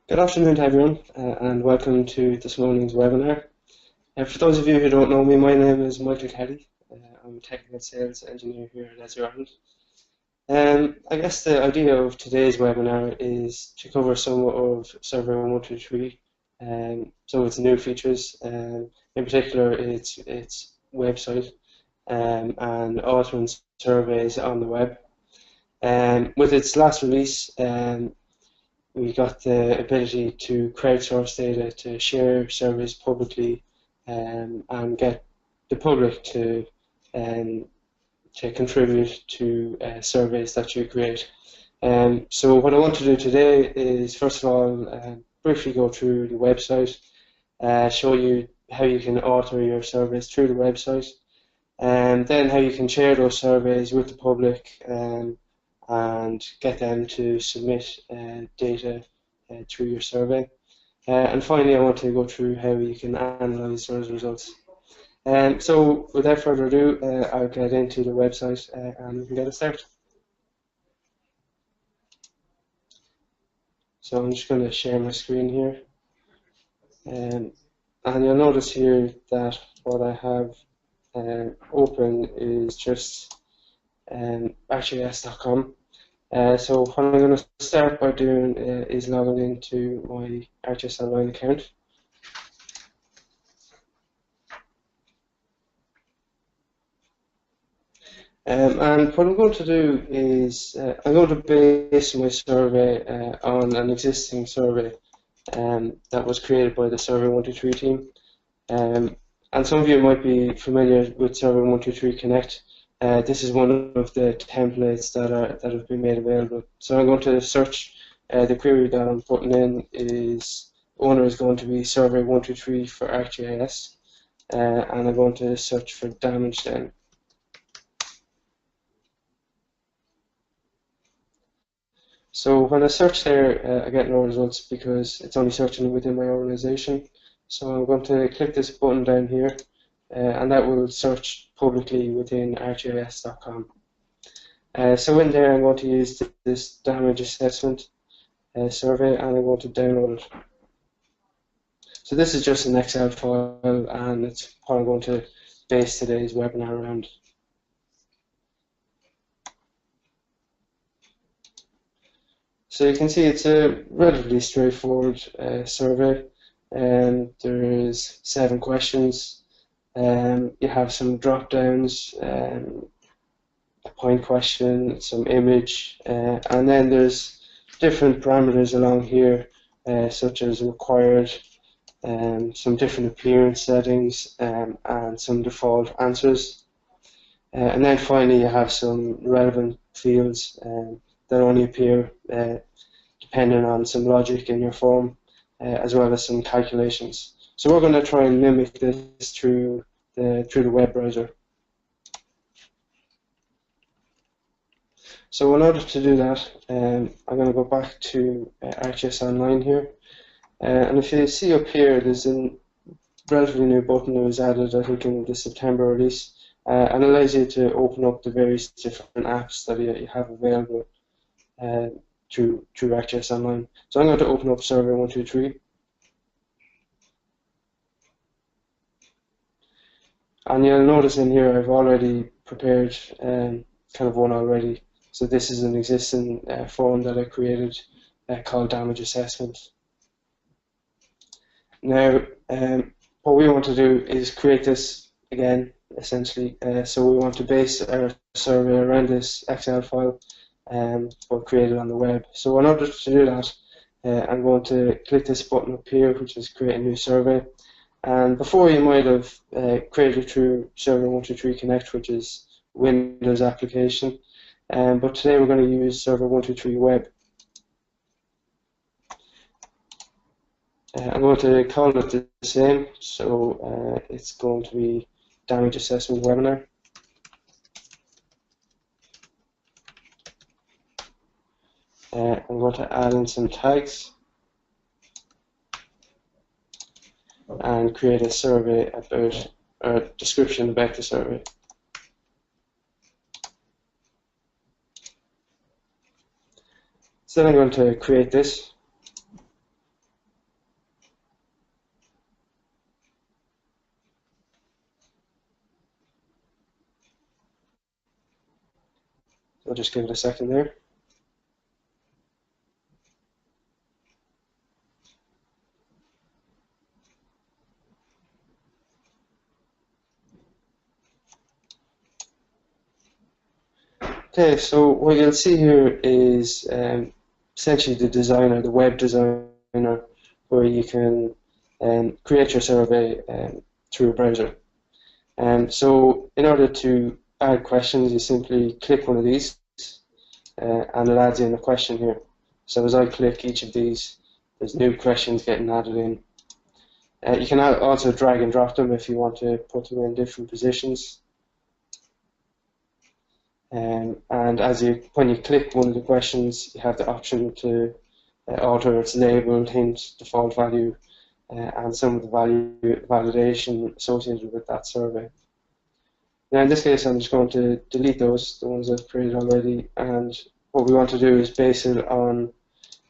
Good afternoon to everyone, and welcome to this morning's webinar. For those of you who don't know me, my name is Michael Kelly. I'm a technical sales engineer here at Esri Ireland. I guess the idea of today's webinar is to cover some of Survey123, some of its new features, in particular its website, and authoring surveys on the web. With its last release, we got the ability to crowdsource data to share surveys publicly, and get the public to contribute to surveys that you create. So what I want to do today is, first of all, briefly go through the website, show you how you can author your surveys through the website, and then how you can share those surveys with the public, and get them to submit data through your survey. And finally, I want to go through how you can analyze those results. So without further ado, I'll get into the website and we can get it started. So I'm just going to share my screen here. And you'll notice here that what I have open is just ArcGIS.com. So what I'm going to start by doing is logging into my ArcGIS Online account. And what I'm going to do is I'm going to base my survey on an existing survey that was created by the Survey123 team. And some of you might be familiar with Survey123 Connect. This is one of the templates that have been made available. So I'm going to search. The query that I'm putting in is owner is going to be Survey123 for ArcGIS, and I'm going to search for damage then. So when I search there, I get no results because it's only searching within my organization. So I'm going to click this button down here, and that will search publicly within ArcGIS.com. So in there, I'm going to use this damage assessment survey, and I'm going to download it. So this is just an Excel file, and it's what I'm going to base today's webinar around. So you can see it's a relatively straightforward survey. There is 7 questions. You have some drop downs, a point question, some image, and then there's different parameters along here, such as required, some different appearance settings, and some default answers. And then finally you have some relevant fields that only appear depending on some logic in your form, as well as some calculations. So we're going to try and mimic this through the web browser. So in order to do that, I'm going to go back to ArcGIS Online here, and if you see up here, there's a relatively new button that was added, I think, in the September release, and allows you to open up the various different apps that you have available through ArcGIS Online. So I'm going to open up Survey123. And you'll notice in here I've already prepared kind of one already. So this is an existing form that I created called damage assessment. Now, what we want to do is create this again, essentially. So we want to base our survey around this Excel file, but created on the web. So in order to do that, I'm going to click this button up here, which is create a new survey. And before, you might have created through Survey123 Connect, which is Windows application, but today we're going to use Survey123 Web. I'm going to call it the same, so it's going to be Damage Assessment Webinar. I'm going to add in some tags and create a survey about, or a description about the survey. So then I'm going to create this. I'll just give it a second there. Okay, so what you'll see here is essentially the designer, the web designer, where you can create your survey through a browser. So in order to add questions, you simply click one of these and it adds in a question here. So as I click each of these, there's new questions getting added in. You can also drag and drop them if you want to put them in different positions. And when you click one of the questions, you have the option to alter its label, hint, default value, and some of the validation associated with that survey. Now in this case, I'm just going to delete those, the ones I've created already, and what we want to do is base it on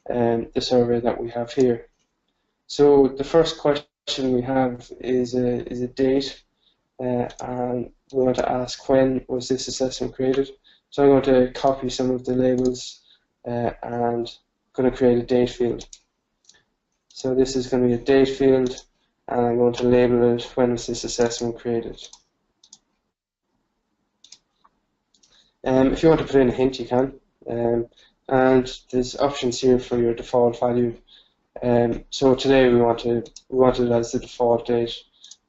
the survey that we have here. So the first question we have is a date, and we want to ask when was this assessment created. So I'm going to copy some of the labels and I'm going to create a date field. So this is going to be a date field, and I'm going to label it when was this assessment created. If you want to put in a hint, you can. And there's options here for your default value. So today we want it as the default date.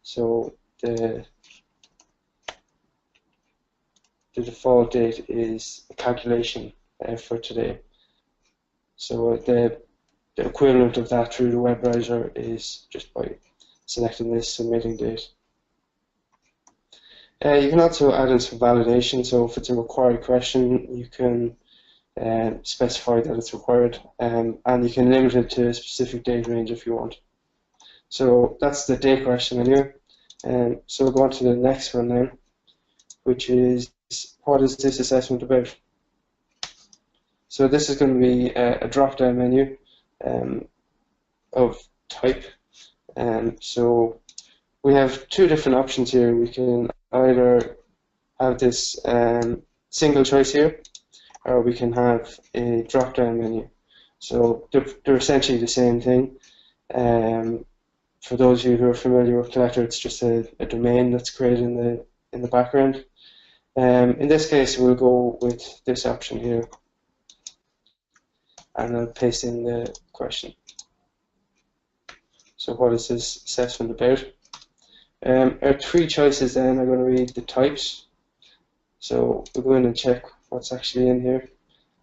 So the default date is a calculation for today. So the equivalent of that through the web browser is just by selecting this submitting date. You can also add in some validation. So if it's a required question, you can specify that it's required, and you can limit it to a specific date range if you want. So that's the date question anyway. So we'll go on to the next one now, which is, what is this assessment about? So this is going to be a drop-down menu of type. So we have two different options here. We can either have this single choice here, or we can have a drop-down menu. So they're essentially the same thing. For those of you who are familiar with Collector, it's just a domain that's created in the background. In this case, we'll go with this option here, and I'll paste in the question. So what is this assessment about? Our three choices then are going to be the types. So we'll go in and check what's actually in here.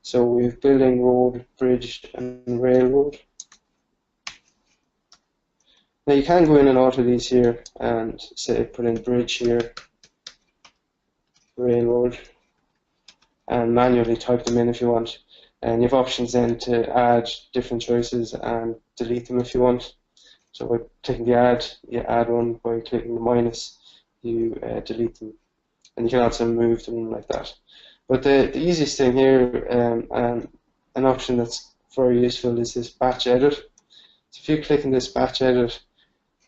So we have building, road, bridge, and railroad. Now you can go in and alter these here and say put in bridge here, railroad, and manually type them in if you want. And you have options then to add different choices and delete them if you want. So by clicking the add, you add one. By clicking the minus, you delete them. And you can also move them like that. But the easiest thing here, and an option that's very useful, is this batch edit. So if you click on this batch edit,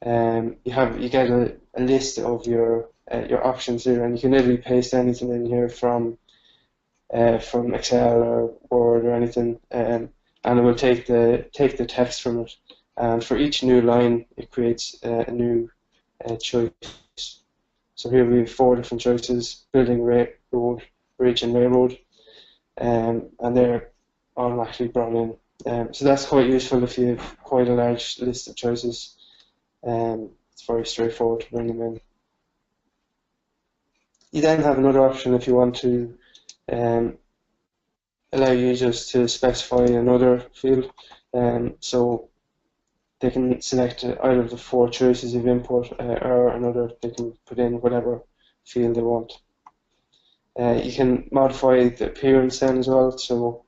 you get a list of your options here, and you can literally paste anything in here from Excel or Word or anything, and it will take the text from it. And for each new line, it creates a new choice. So here we have 4 different choices: building, road, bridge, and railroad, and they're automatically brought in. So that's quite useful if you have quite a large list of choices. It's very straightforward to bring them in. You then have another option if you want to allow users to specify another field. So they can select either of the 4 choices you've input, or another. They can put in whatever field they want. You can modify the appearance then as well. So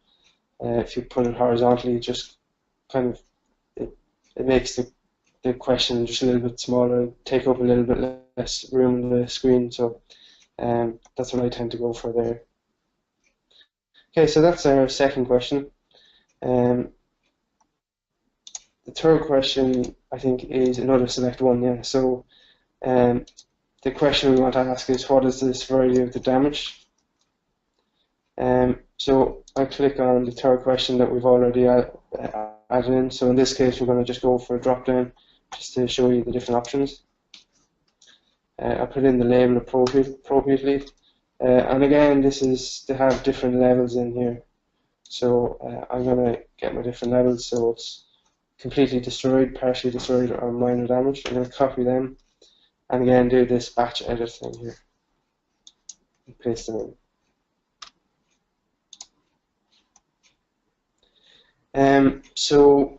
if you put it horizontally, it just kind of it makes the question just a little bit smaller, take up a little bit less room on the screen. So that's what I tend to go for there. Okay, so that's our second question. The third question, I think, is another select one. Yeah. So the question we want to ask is, what is the severity of the damage? So I click on the third question that we've already added in. So in this case, we're going to just go for a drop down just to show you the different options. I put in the label appropriately. And again, this is to have different levels in here. So I'm going to get my different levels. So it's completely destroyed, partially destroyed, or minor damage. I'm going to copy them. And again, do this batch edit thing here. And paste them in. So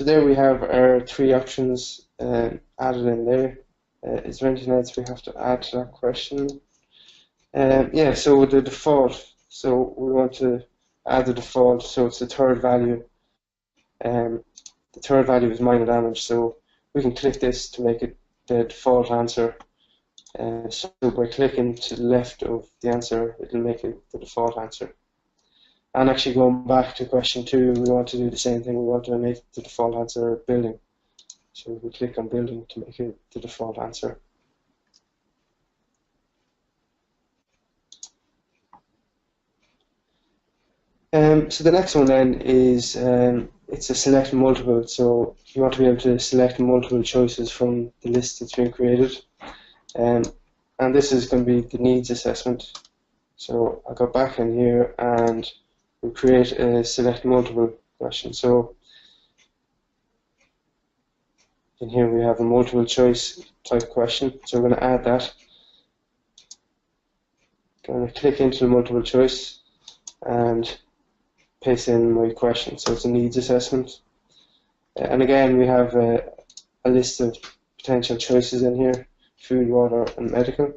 there we have our three options added in there. Is there anything else we have to add to that question? Yeah, so the default. So we want to add the default, so it's the third value. The third value is minor damage, so we can click this to make it the default answer. So by clicking to the left of the answer, it'll make it the default answer. And actually going back to question 2, we want to do the same thing. We want to make the default answer building. So we click on building to make it the default answer. So the next one then is it's a select multiple. So you want to be able to select multiple choices from the list that's been created. And this is going to be the needs assessment. So I'll go back in here and we'll create a select multiple question. So in here we have a multiple choice type question. So we're going to add that. Going to click into the multiple choice and paste in my question. So it's a needs assessment. And again, we have a list of potential choices in here: food, water, and medical.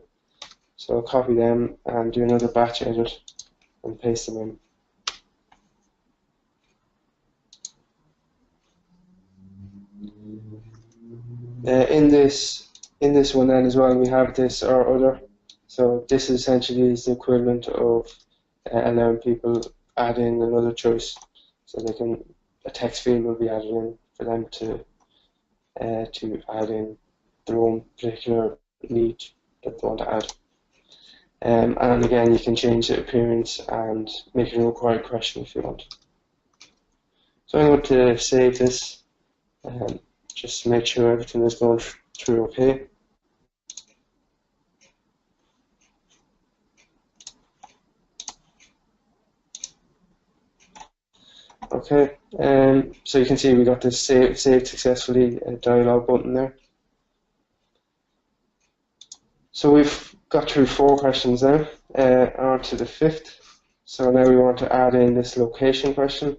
So I'll copy them and do another batch edit and paste them in. In this one then as well, we have this or other. So this essentially is the equivalent of allowing people add in another choice. So they can, a text field will be added in for them to add in their own particular need that they want to add. And again, you can change the appearance and make it a required question if you want. So I'm going to save this just to make sure everything is going through okay. Okay, so you can see we got this saved successfully dialog button there. So we've got through 4 questions now, on to the 5th. So now we want to add in this location question.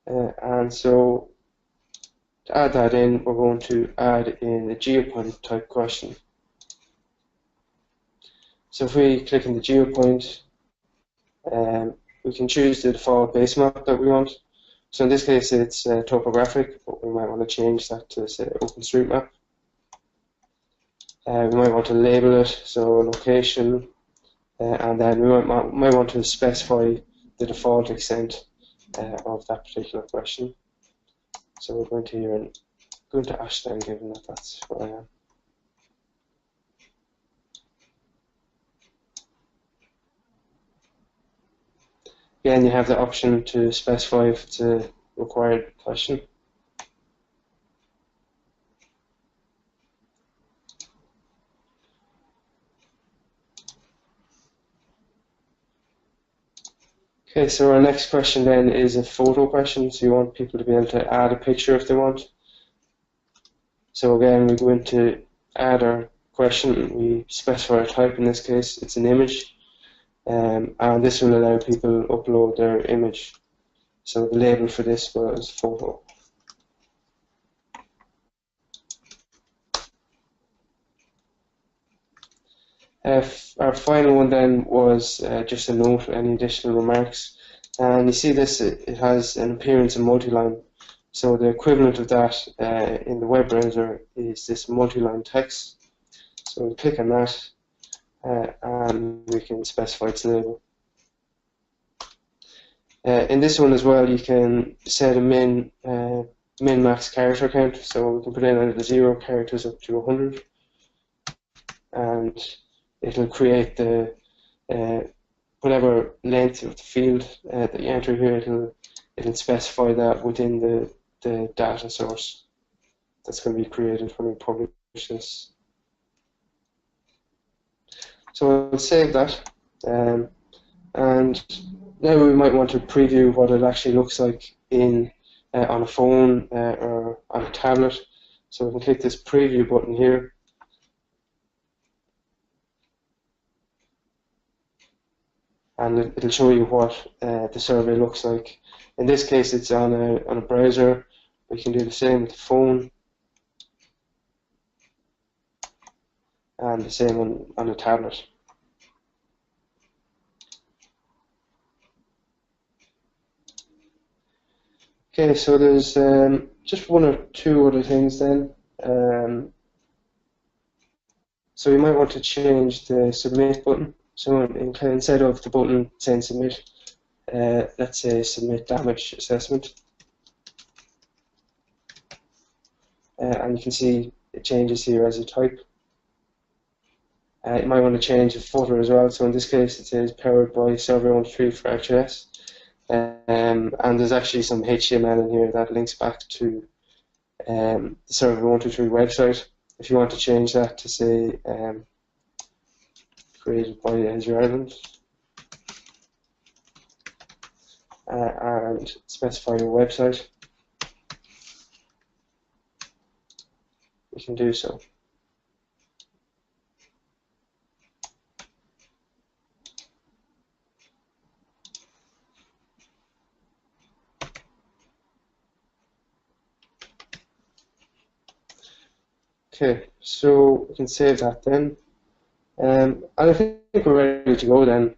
And so to add that in, we're going to add in a geopoint type question. So if we click on the geopoint, we can choose the default base map that we want. So in this case it's topographic, but we might want to change that to say OpenStreetMap. We might want to label it, so location, and then we might want to specify the default extent of that particular question. So we're going to here and going to Ashdown, given that that's where I am. Again, you have the option to specify if it's a required question. Okay, so our next question then is a photo question. So you want people to be able to add a picture if they want. So again, we go into add our question, we specify our type. In this case, it's an image, and this will allow people to upload their image. So the label for this was photo. Our final one then was just a note, any additional remarks. And you see this, it has an appearance of multi-line. So the equivalent of that in the web browser is this multi-line text. So we click on that and we can specify its label. In this one as well, you can set a min-max character count. So we can put in either 0 characters up to 100. And it'll create the whatever length of the field that you enter here, it'll specify that within the data source that's going to be created when we publish this. So I'll save that, and now we might want to preview what it actually looks like in on a phone or on a tablet. So we can click this preview button here, and it'll show you what the survey looks like. In this case, it's on a browser. We can do the same with the phone, and the same on a tablet. Okay, so there's just one or two other things then. So you might want to change the submit button. So instead of the button saying submit, let's say submit damage assessment. And you can see it changes here as you type. You might want to change the footer as well. So in this case, it says powered by Survey123 for ArcGIS. And there's actually some HTML in here that links back to the Survey123 website. If you want to change that to say created by Esri Ireland, and specify your website, you can do so. Okay, so we can save that then. And I think we're ready to go then.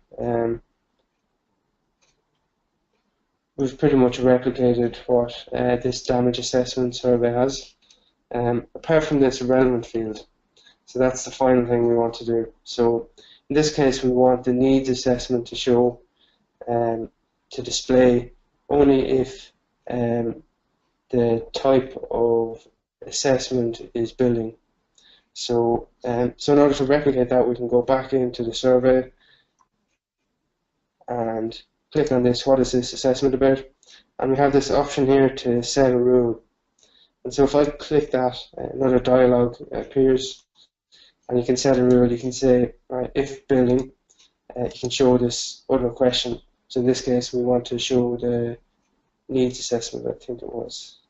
We've pretty much replicated what this damage assessment survey has, apart from this relevant field. So that's the final thing we want to do. So in this case, we want the needs assessment to show, to display only if the type of assessment is building. So in order to replicate that, we can go back into the survey and click on this, what is this assessment about? And we have this option here to set a rule. And so if I click that, another dialog appears, and you can set a rule. You can say, right, if building, you can show this other question. So in this case, we want to show the needs assessment, I think it was.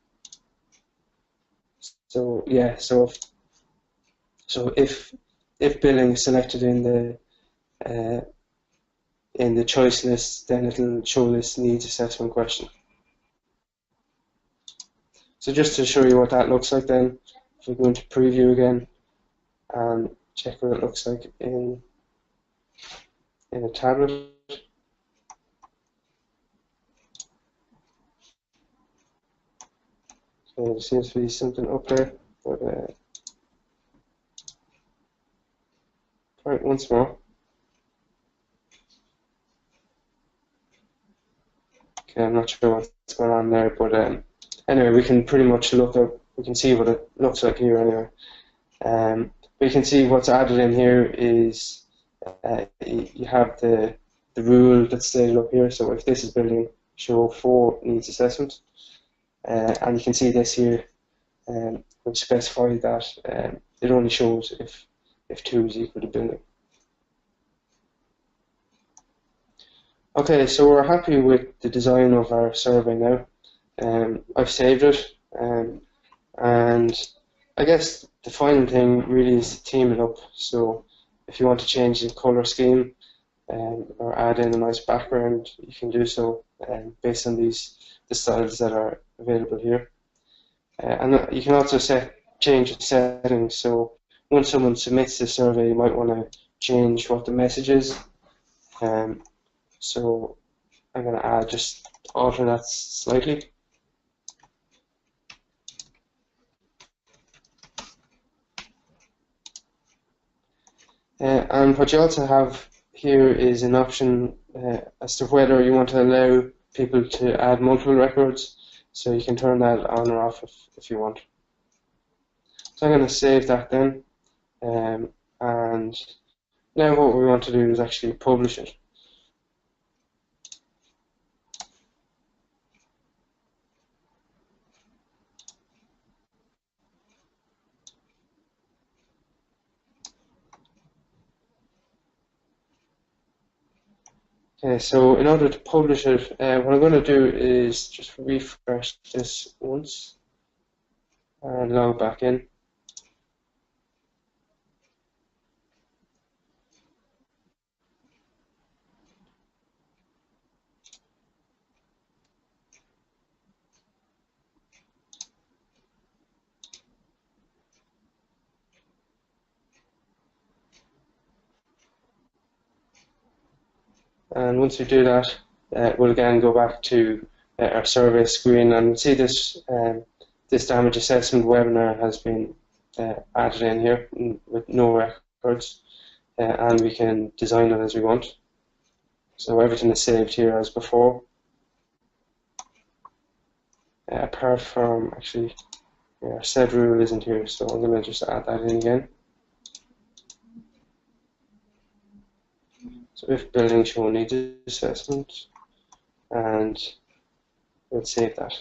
So yeah, so if billing is selected in the choice list, then it'll show this needs assessment question. So just to show you what that looks like then, if we go into preview again and check what it looks like in a tablet. So there seems to be something up there, but try it once more. Okay, I'm not sure what's going on there, but anyway, we can pretty much we can see what it looks like here anyway. We can see what's added in here is you have the rule that's stated up here. So if this is building, show for needs assessment, and you can see this here, which specifies that it only shows if 2 is equal to building. Okay, so we're happy with the design of our survey now. I've saved it, and I guess the final thing really is to team it up. So if you want to change the color scheme or add in a nice background, you can do so based on the styles that are available here. And you can also change the settings. So once someone submits the survey, you might want to change what the message is. So I'm going to just alter that slightly. And what you also have here is an option as to whether you want to allow people to add multiple records. So you can turn that on or off if you want. So I'm going to save that then, and Now what we want to do is actually publish it. Okay, so in order to publish it, what I'm going to do is just refresh this once and log back in. And once we do that, we'll again go back to our survey screen and see this this damage assessment webinar has been added in here with no records, and we can design it as we want. So everything is saved here as before, apart from actually our set rule isn't here, so I'm going to just add that in again. So if building show needs assessment, and we'll save that.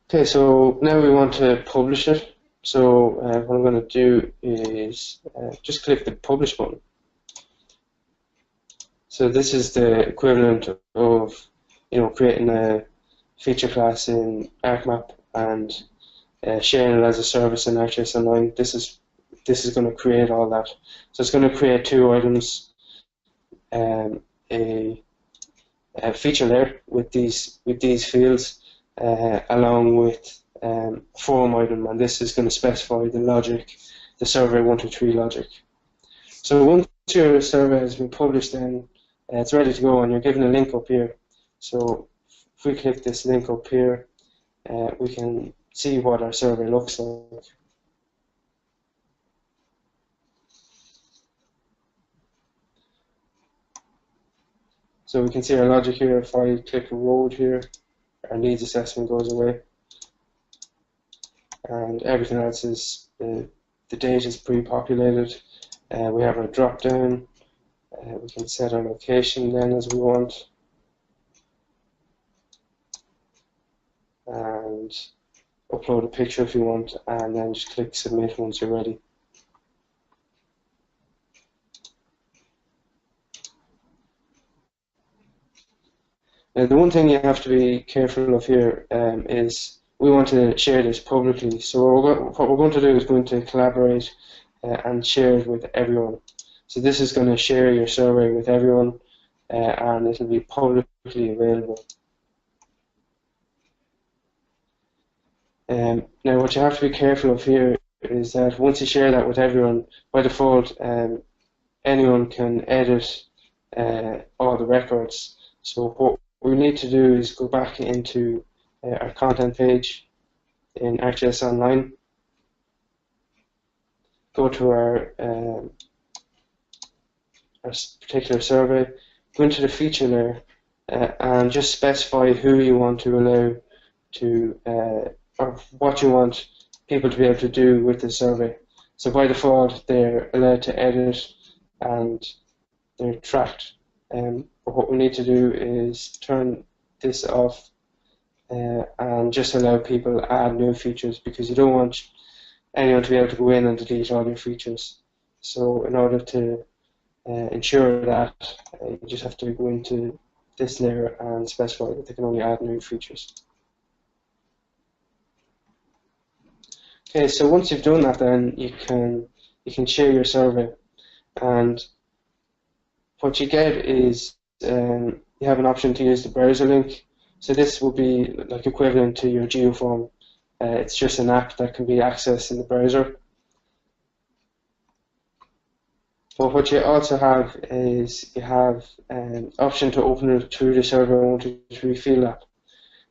Okay, so now we want to publish it. So what I'm going to do is just click the publish button. So this is the equivalent of creating a feature class in ArcMap and sharing it as a service in ArcGIS Online. This is going to create all that. So it's going to create two items, a feature layer with these fields, along with form item, and this is going to specify the logic, the Survey123 logic. So once your survey has been published, then it's ready to go, and you're given a link up here. So if we click this link up here, we can see what our survey looks like. So we can see our logic here. If I click road here, our needs assessment goes away, and everything else is the data is pre-populated. We have our drop down. We can set our location then as we want, and upload a picture if you want, and then just click submit once you're ready. Now, the one thing you have to be careful of here is we want to share this publicly. So what we're going to do is going to collaborate and share it with everyone. So this is going to share your survey with everyone, and it will be publicly available. Now, what you have to be careful of here is that once you share that with everyone, by default, anyone can edit all the records. So what we need to do is go back into our content page in ArcGIS Online, go to our particular survey, go into the feature layer, and just specify who you want to allow to, or what you want people to be able to do with the survey. So by default, they're allowed to edit and they're tracked. But what we need to do is turn this off and just allow people to add new features, because you don't want anyone to be able to go in and delete all your features. So in order to ensure that, you just have to go into this layer and specify that they can only add new features. Okay, so once you've done that, then you can share your survey, and what you get is you have an option to use the browser link. So this will be like equivalent to your GeoForm. It's just an app that can be accessed in the browser. But what you also have is you have an option to open it through the Survey123 field app.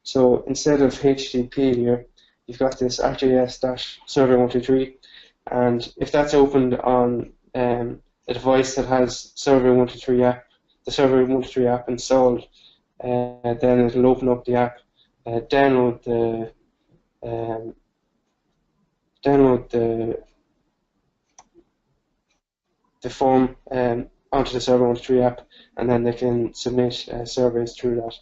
So instead of HTTP here, you've got this ArcGIS-Survey123, and if that's opened on a device that has Survey123 app, the Survey123 app installed, then it'll open up the app, download download the form onto the Survey123 app, and then they can submit surveys through that.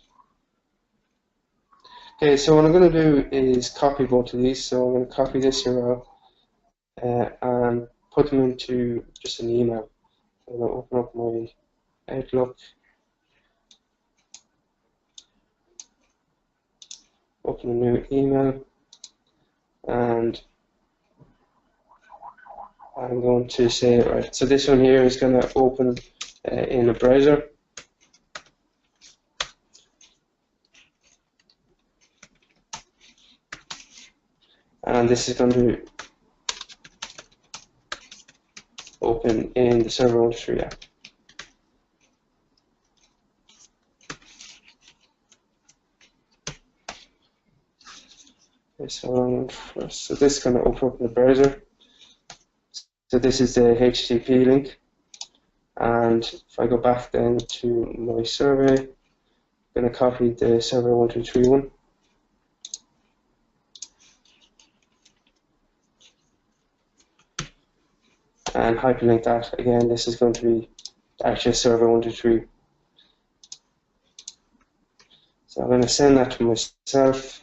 Okay, so what I'm going to do is copy both of these. So I'm going to copy this URL and put them into just an email. I'm going to open up my Outlook, open a new email, and I'm going to say, right, so this one here is going to open in a browser. And this is going to open in the Survey123 app. Okay, so this is going to open up in the browser. So this is the HTTP link. And if I go back then to my survey, I'm going to copy the Survey123 one. And hyperlink that. Again, this is going to be actually Survey123. So I'm going to send that to myself.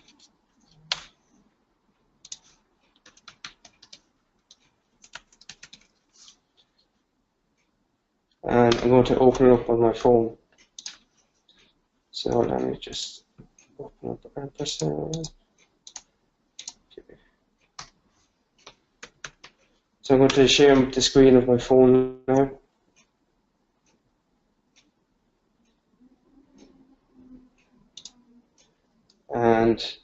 And I'm going to open it up on my phone. So let me just open up the ampersand. So I'm going to share the screen of my phone now. And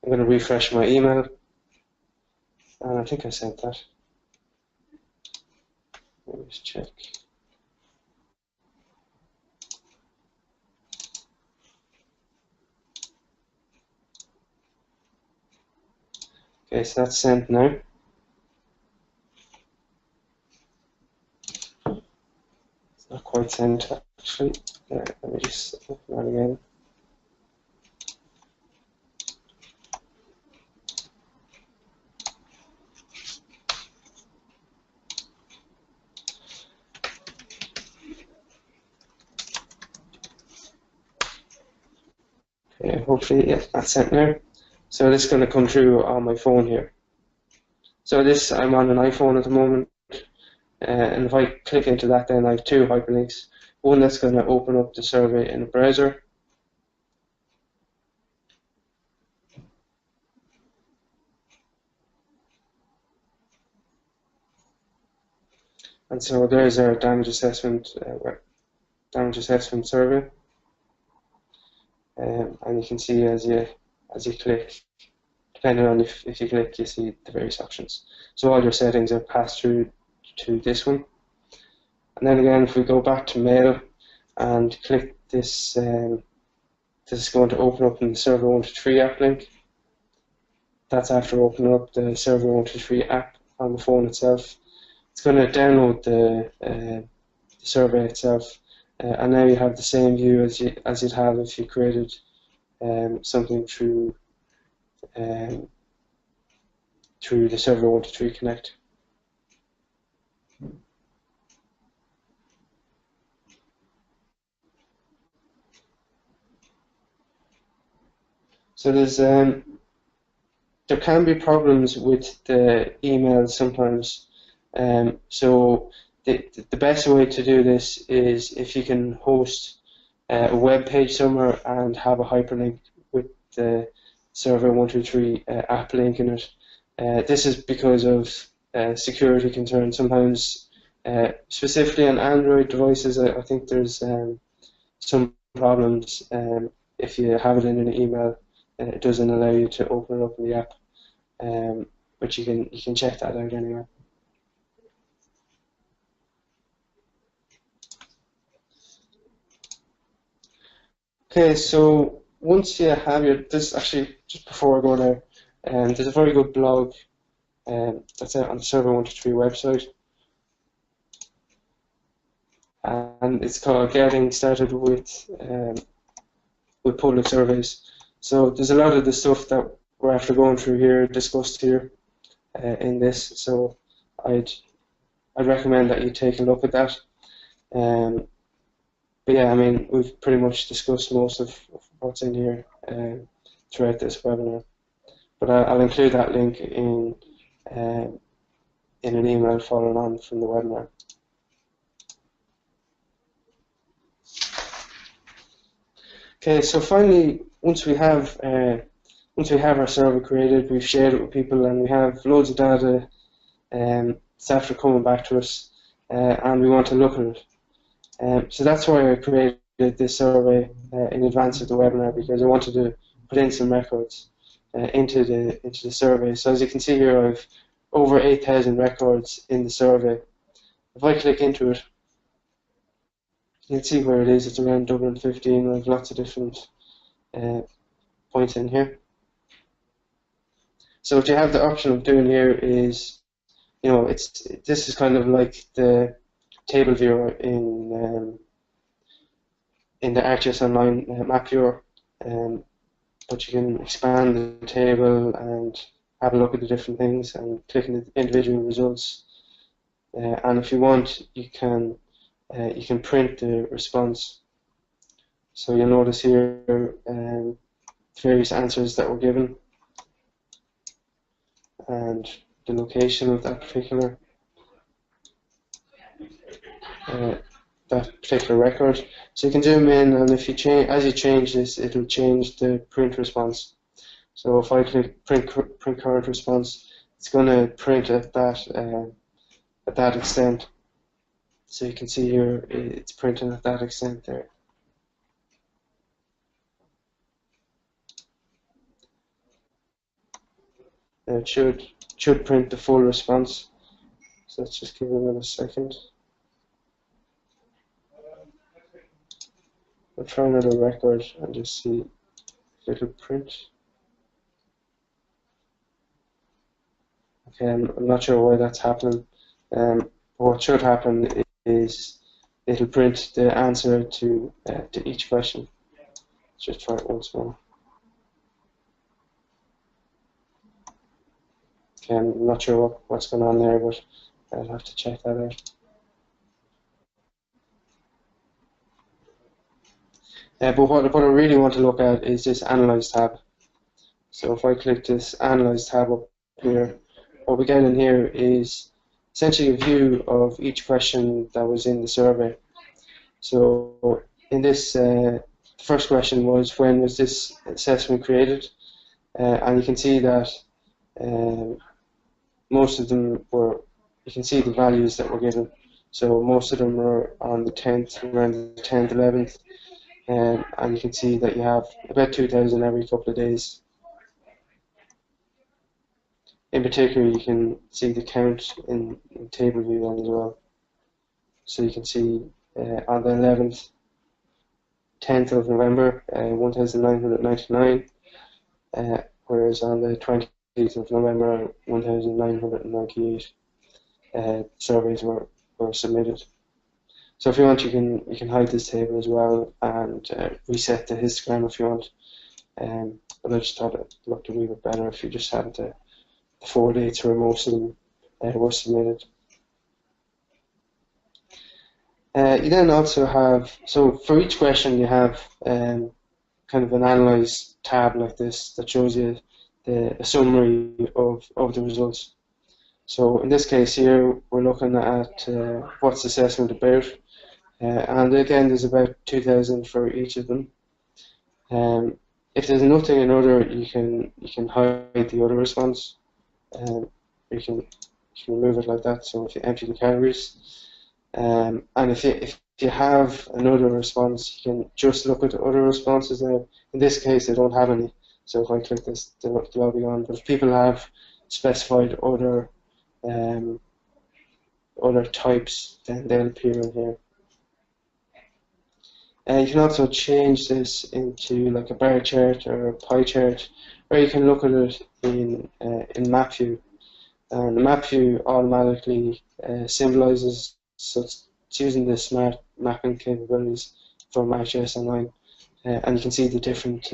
I'm going to refresh my email. And I think I sent that. Let me just check. Okay, so that's sent now. It's not quite sent actually. Let me just open that again. Okay, hopefully, yeah, that's sent now. So this is going to come through on my phone here. So this, I'm on an iPhone at the moment, and if I click into that, then I have two hyperlinks. One that's going to open up the survey in a browser, and so there's our damage assessment survey, and you can see as you click, depending on if you click, you see the various options. So all your settings are passed through to this one. And then again, if we go back to mail and click this, this is going to open up in the Survey123 app link. That's after opening up the Survey123 app on the phone itself. It's going to download the survey itself, and now you have the same view as you'd have if you created something through the Survey123 Connect. So there's there can be problems with the emails sometimes. So the best way to do this is if you can host a web page somewhere and have a hyperlink with the Survey123 app link in it. This is because of security concerns. Sometimes, specifically on Android devices, I think there's some problems. If you have it in an email, it doesn't allow you to open it up in the app. But you can check that out anyway. Okay, so once you have this actually, just before I go there, there's a very good blog that's out on the Survey123 website, and it's called Getting Started with Public Surveys. So there's a lot of the stuff that we're after going through here discussed here in this. So I'd recommend that you take a look at that. But yeah, I mean, we've pretty much discussed most of what's in here throughout this webinar. But I'll include that link in an email following on from the webinar. Okay, so finally, once we have our survey created, we've shared it with people, and we have loads of data that's after coming back to us, and we want to look at it. So that's why I created this survey in advance of the webinar, because I wanted to put in some records into the survey. So as you can see here, I've over 8,000 records in the survey. If I click into it, you can see where it is. It's around Dublin 15. I have lots of different points in here. So what you have the option of doing here is, this is kind of like the table viewer in the ArcGIS Online map viewer, but you can expand the table and have a look at the different things and click on the individual results. And if you want, you can print the response. So you'll notice here various answers that were given and the location of that particular record. So you can zoom in, and if you as you change this, it'll change the print response. So if I click print current response, it's going to print at that extent. So you can see here it's printing at that extent there. It should print the full response. So let's just give it another second. I'll try another record and just see if it'll print. Okay, I'm not sure why that's happening. But what should happen is it'll print the answer to each question. Let's just try it once more. Okay, I'm not sure what's going on there, but I'll have to check that out. But what I really want to look at is this Analyse tab. So if I click this Analyse tab up here, what we get in here is essentially a view of each question that was in the survey. So in this, the first question was, when was this assessment created? And you can see that most of them were, you can see the values that were given. So most of them were on the 10th, around the 10th, 11th. And you can see that you have about 2,000 every couple of days. In particular, you can see the count in table view as well. So you can see on the 11th, 10th of November, 1,999, whereas on the 20th of November, 1,998 surveys were submitted. So if you want, you can hide this table as well and reset the histogram if you want. But I just thought it looked a wee bit better if you just had the 4 dates where most of them were submitted. You then also have, so for each question you have kind of an Analyse tab like this that shows you a summary of the results. So in this case here, we're looking at what's the assessment about. And again, there's about 2,000 for each of them. If there's nothing in order, you can hide the other response. You can remove it like that. So if you empty the categories, and if you have another response, you can just look at the other responses. Now, in this case, they don't have any. So if I click this, they'll all be on. But if people have specified other types, then they'll appear in here. You can also change this into like a bar chart or a pie chart, or you can look at it in map view. And the map view automatically symbolizes, so it's using the smart mapping capabilities from ArcGIS Online, and you can see the different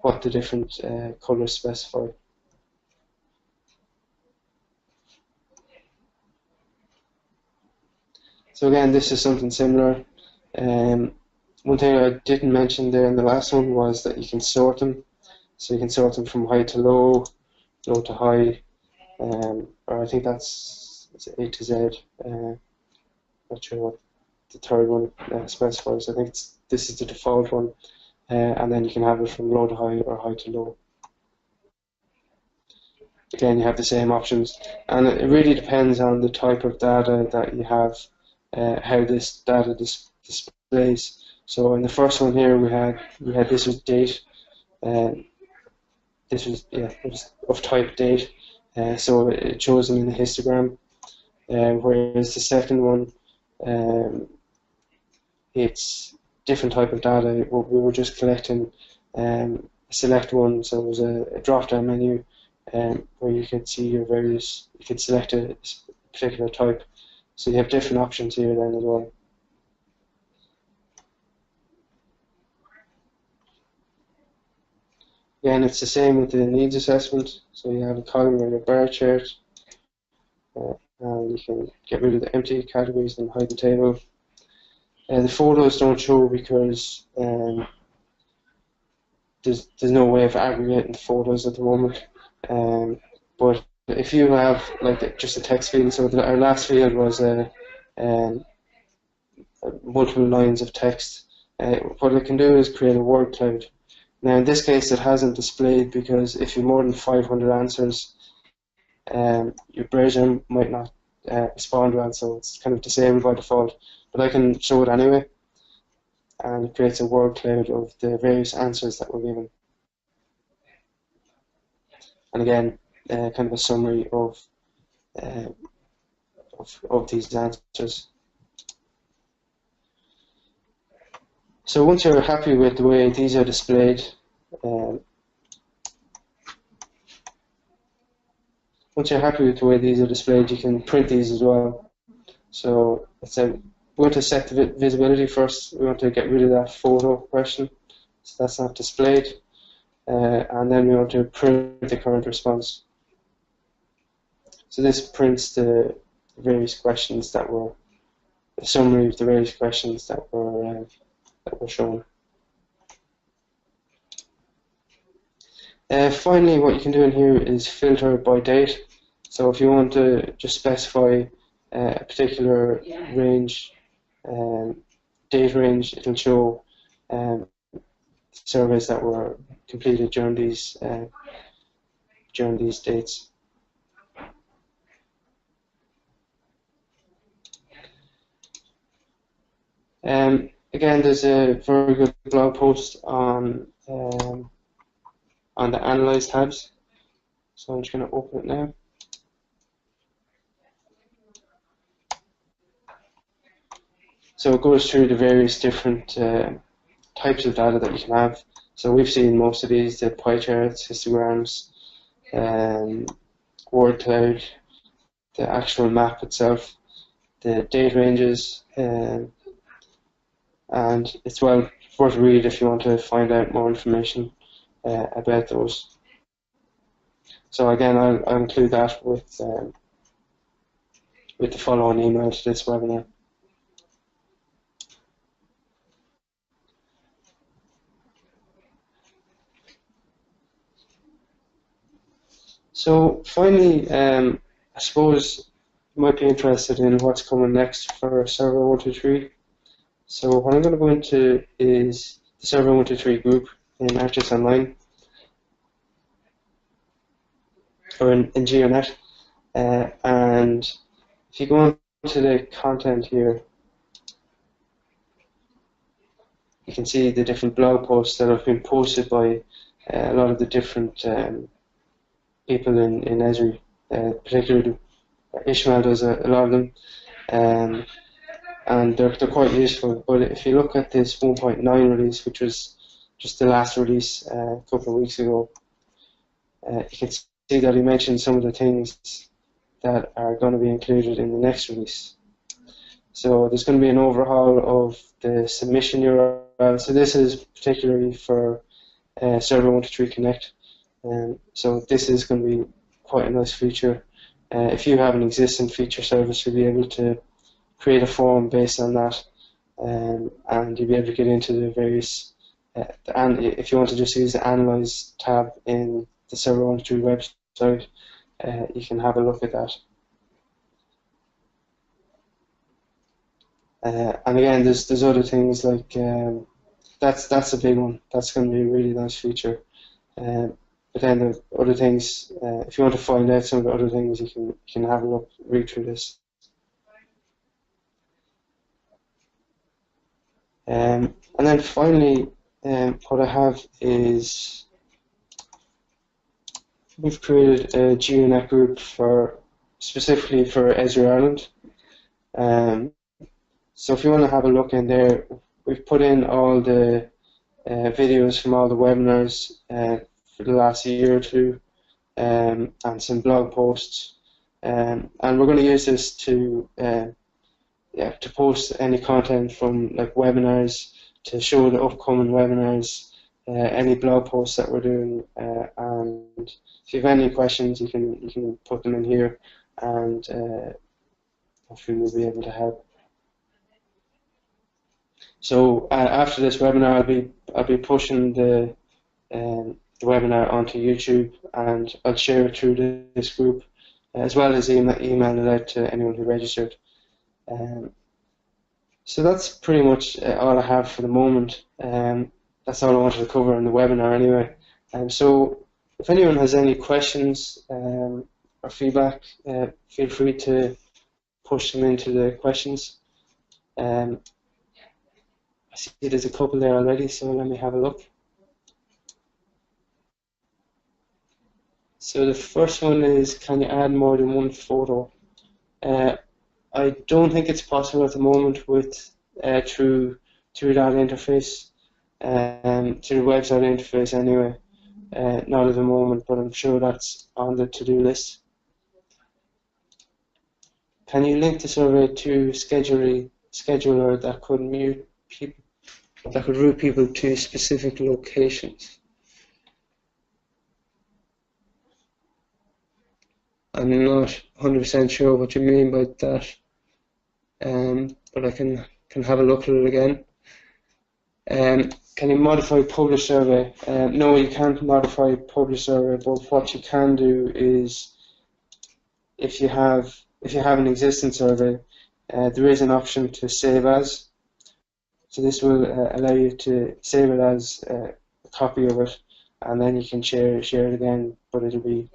what the different colours specify. So again, this is something similar. One thing I didn't mention there in the last one was that you can sort them. So you can sort them from high to low, low to high, or I think that's A to Z. Not sure what the third one specifies. I think this is the default one, and then you can have it from low to high or high to low. Again, you have the same options, and it really depends on the type of data that you have, how this data displays. So in the first one here, we had this was date, this was it was of type date, so it shows them in the histogram. Whereas the second one, it's different type of data. We were just collecting select one, so it was a drop-down menu where you could see your various, you could select a particular type. So you have different options here then as well. Again, it's the same with the needs assessment. So you have a column or a bar chart, and you can get rid of the empty categories and hide the table. The photos don't show because there's no way of aggregating photos at the moment. But if you have like just a text field, so our last field was multiple lines of text. What it can do is create a word cloud. Now in this case it hasn't displayed because if you have more than 500 answers, your browser might not respond well, so it's kind of disabled by default. But I can show it anyway, and it creates a word cloud of the various answers that were given. And again, kind of a summary of these answers. So once you're happy with the way these are displayed, you can print these as well. So we want to set the visibility first. We want to get rid of that photo question, so that's not displayed. And then we want to print the current response. So this prints the various questions that were, a summary of the various questions that were shown. Finally, what you can do in here is filter by date. So if you want to just specify a particular range, date range, it'll show surveys that were completed during these dates. Again, there's a very good blog post on the Analyse tabs. So I'm just going to open it now. So it goes through the various different types of data that you can have. So we've seen most of these: the pie charts, histograms, word cloud, the actual map itself, the date ranges, and it's well worth a read if you want to find out more information about those. So again, I'll include that with the following email to this webinar. So finally, I suppose you might be interested in what's coming next for Survey123. So what I'm going to go into is the Survey123 group in ArcGIS Online, or in JUnit. And if you go into the content here, you can see the different blog posts that have been posted by a lot of the different people in Esri, particularly Ishmael does a lot of them, and they're quite useful. But if you look at this 1.9 release, which was just the last release a couple of weeks ago, you can see that he mentioned some of the things that are going to be included in the next release. So there's going to be an overhaul of the submission URL. So this is particularly for Survey123 Connect. So this is going to be quite a nice feature. If you have an existing feature service, you'll be able to create a form based on that, and you'll be able to get into the various, and if you want to just use the Analyse tab in the Survey123 website, you can have a look at that. And again, there's other things like that's a big one. That's going to be a really nice feature. But then the other things, if you want to find out some of the other things, you can have a look, read through this. And then finally, what I have is we've created a JUnit group specifically for Esri Ireland. So if you want to have a look in there, we've put in all the videos from all the webinars for the last year or two, and some blog posts, and we're going to use this to post any content from like webinars, to show the upcoming webinars, any blog posts that we're doing, and if you have any questions, you can put them in here, and hopefully we'll be able to help. So after this webinar, I'll be pushing the webinar onto YouTube, and I'll share it through this group, as well as email it out to anyone who registered. So that's pretty much all I have for the moment. That's all I wanted to cover in the webinar anyway. So if anyone has any questions or feedback, feel free to push them into the questions. I see there's a couple there already, so let me have a look. So the first one is, can you add more than one photo? I don't think it's possible at the moment with through that interface, through the website interface anyway. Not at the moment, but I'm sure that's on the to-do list. Can you link the survey to scheduler that could mute people, that could route people to specific locations? I'm not 100% sure what you mean by that, but I can have a look at it again. Can you modify publish survey? No, you can't modify publish survey, but what you can do is, if you have an existing survey, there is an option to save as. So this will allow you to save it as a copy of it, and then you can share it again, but it'll be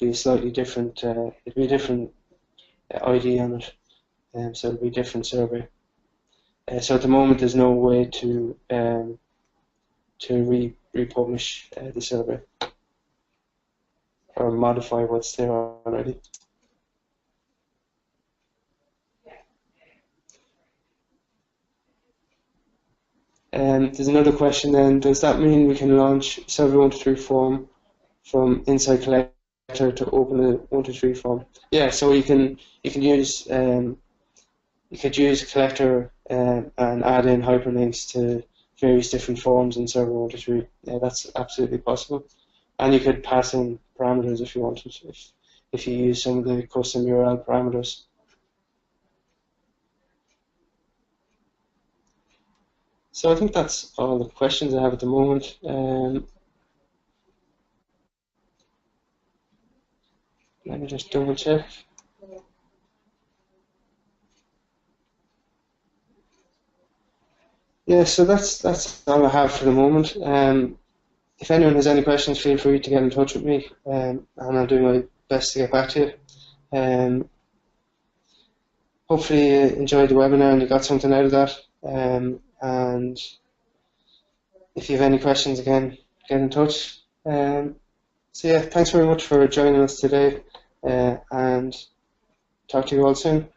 a slightly different, it'll be a different ID on it, so it'll be a different survey. So at the moment, there's no way to republish the survey or modify what's there already. There's another question then. Does that mean we can launch Survey123 form from inside Collector to open a 123 form? Yeah, so you can use you could use Collector and add in hyperlinks to various different forms in Survey123. Yeah, that's absolutely possible. And you could pass in parameters if you wanted, if you use some of the custom URL parameters. So I think that's all the questions I have at the moment. Let me just double check. Yeah, so that's all I have for the moment. If anyone has any questions, feel free to get in touch with me, and I'll do my best to get back to you. Hopefully you enjoyed the webinar and you got something out of that. And if you have any questions, again, get in touch. So yeah, thanks very much for joining us today, and talk to you all soon.